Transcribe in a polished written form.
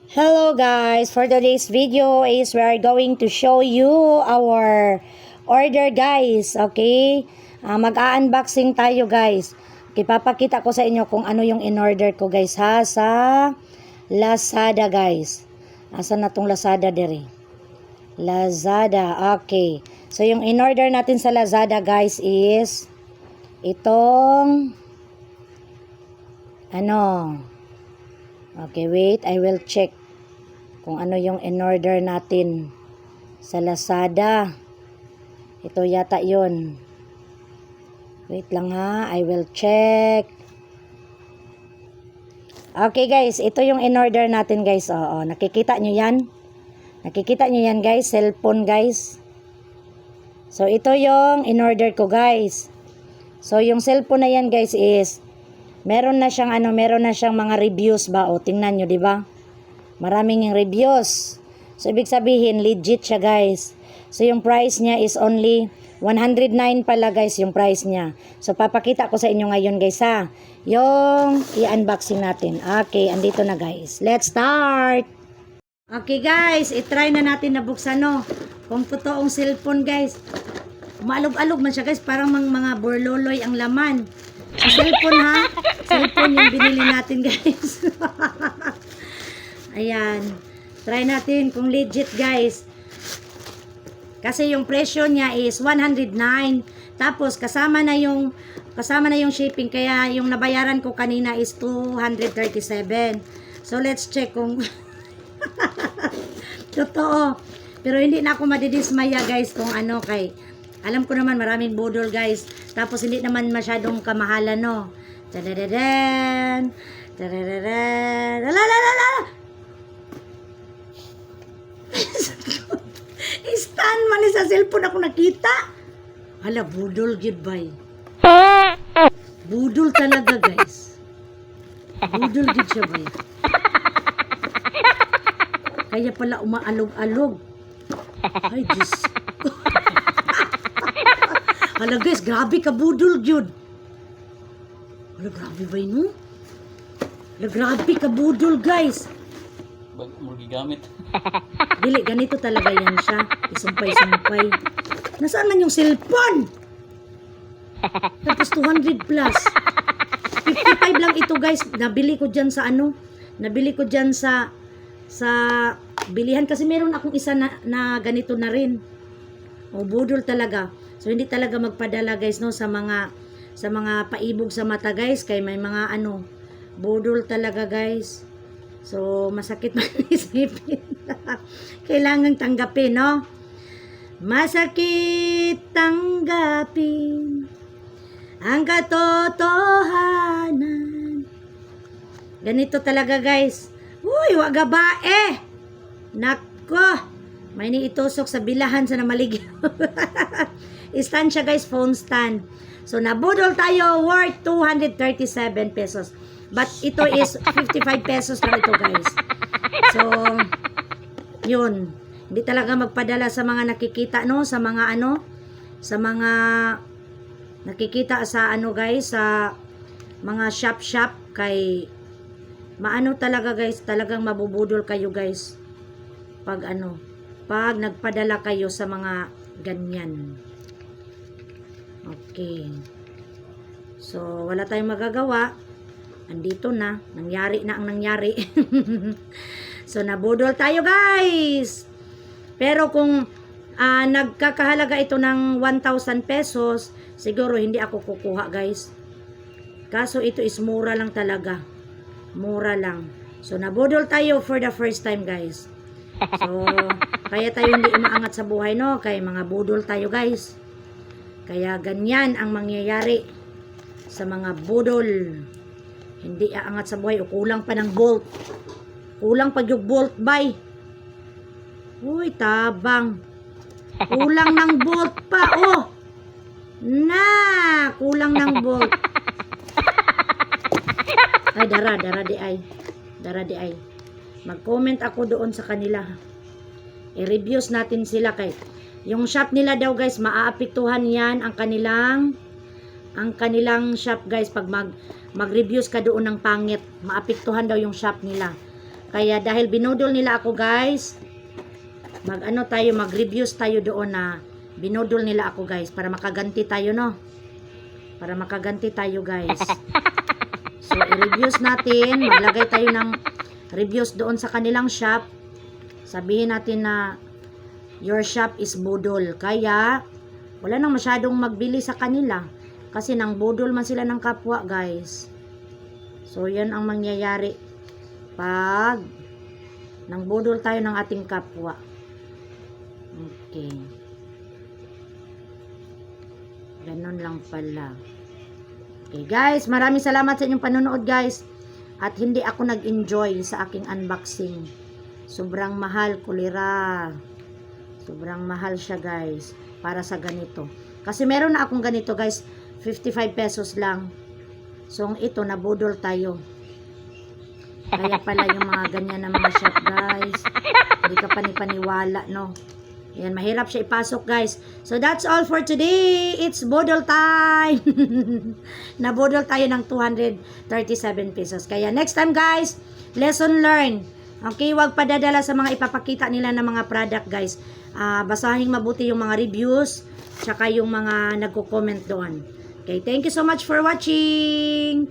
Hello guys, for today's video is we are going to show you our order guys, okay? Mag-unboxing tayo guys. Okay, papakita ko sa inyo kung ano yung in-order ko guys ha, sa Lazada guys. Asan na tong Lazada dere? Lazada, okay. So yung in-order natin sa Lazada guys is itong okay, wait, I will check kung ano yung in-order natin sa Lazada. Ito yata yun. Wait lang ha, I will check. Okay guys, ito yung in-order natin guys. Oo, nakikita nyo yan? Nakikita nyo yan guys, cellphone guys. So ito yung in-order ko guys. So yung cellphone na yan guys is meron na siyang mga reviews ba? O tingnan nyo, di ba? Maraming reviews. So ibig sabihin legit siya guys. So yung price niya is only 109 pala guys yung price niya. So papakita ko sa inyo ngayon guys ha. Yung i-unboxing natin. Okay, andito na guys. Let's start. Okay guys, i-try na natin na buksan no. Kung totoong cellphone guys. Maalog-alog man siya guys, parang mga borloloy ang laman. So, cellphone ha. Cellphone yung binili natin guys. Ayan. Try natin kung legit guys. Kasi yung presyo niya is 109. Tapos kasama na yung shipping, kaya yung nabayaran ko kanina is 237. So let's check kung totoo. Pero hindi na ako madidismaya guys kung ano kay alam ko naman maraming budol guys. Tapos hindi naman masyadong kamahalan no. Tadadadan. Tadadadan. Lalalala. Stand man sa cellphone ako nakita. Hala, budol gyud bay. Budol talaga guys. Budol gyud siya bay. Kaya pala umaalog-alog. Ay, Diyos. Hala guys, grabe ka budol gyud. Hala, grabe ba no? Hala, grabe ka budol guys. Bag mo gigamit. Dili, ganito talaga yan siya. Isumpay-sumpay. Nasaan man yung cellphone? Tapos 200 plus. 55 lang ito guys. Nabili ko dyan sa Nabili ko dyan sa bilihan. Kasi meron akong isa na ganito na rin. O, budol talaga. So, hindi talaga magpadala guys no sa mga paibog sa mata guys. Kaya may mga budol talaga guys. So, masakit man isipin. Kailangan tanggapin, no? Masakit tanggapin ang katotohanan. Ganito talaga, guys. Uy, wag bae. Nako. May niitusok sa bilahan sa namaligyo. Stand siya, guys. Phone stand. So, nabudol tayo worth 237 pesos. But ito is 55 pesos lang ito guys. So, yun. Hindi talaga magpadala sa mga nakikita no, sa mga nakikita sa guys, sa mga shop kay talaga guys, talagang mabubudol kayo guys. Pag pag nagpadala kayo sa mga ganyan. Okay. So, wala tayong magagawa. Andito na, nangyari na ang nangyari. So, nabudol tayo guys. Pero kung nagkakahalaga ito ng 1,000 pesos, siguro hindi ako kukuha guys. Kaso ito is mura lang talaga. Mura lang. So, nabudol tayo for the first time guys. So, kaya tayo hindi umaangat sa buhay no, kaya mga budol tayo guys. Kaya ganyan ang mangyayari sa mga budol. Hindi aangat sa buhay o kulang pa ng bolt. Kulang pa yung bolt bay. Uy, tabang. Kulang ng bolt pa. Oh. Kulang ng bolt. Ay, dara di ay. Mag-comment ako doon sa kanila. I-reviews natin sila kay yung shop nila daw guys, maaapektuhan yan ang kanilang shop guys pag mag-reviews ka doon ng pangit, maapektuhan daw yung shop nila. Kaya dahil binudol nila ako guys, mag-reviews tayo doon na binudol nila ako guys para makaganti tayo, no? Para makaganti tayo guys. So i-reviews natin, maglagay tayo ng reviews doon sa kanilang shop. Sabihin natin na your shop is budol. Kaya wala nang masyadong magbili sa kanila kasi nang budol man sila ng kapwa guys. So yan ang mangyayari pag nang budol tayo ng ating kapwa. Okay. Ganon lang pala. Okay guys, maraming salamat sa inyong panonood guys. At hindi ako nag-enjoy sa aking unboxing. Sobrang mahal, kulira. Sobrang mahal siya guys. Para sa ganito. Kasi meron na akong ganito guys. 55 pesos lang. So ito, nabudol tayo. Kaya pala yung mga ganyan na mga shop guys. Hindi ka panipaniwala, no? Yan, mahirap siya ipasok guys. So that's all for today. It's budol time. Nabudol tayo ng 237 pesos. Kaya next time guys, lesson learned. Okay, wag padadala sa mga ipapakita nila ng mga product guys. Basahin mabuti yung mga reviews, tsaka yung mga nagko-comment doon. Okay, thank you so much for watching.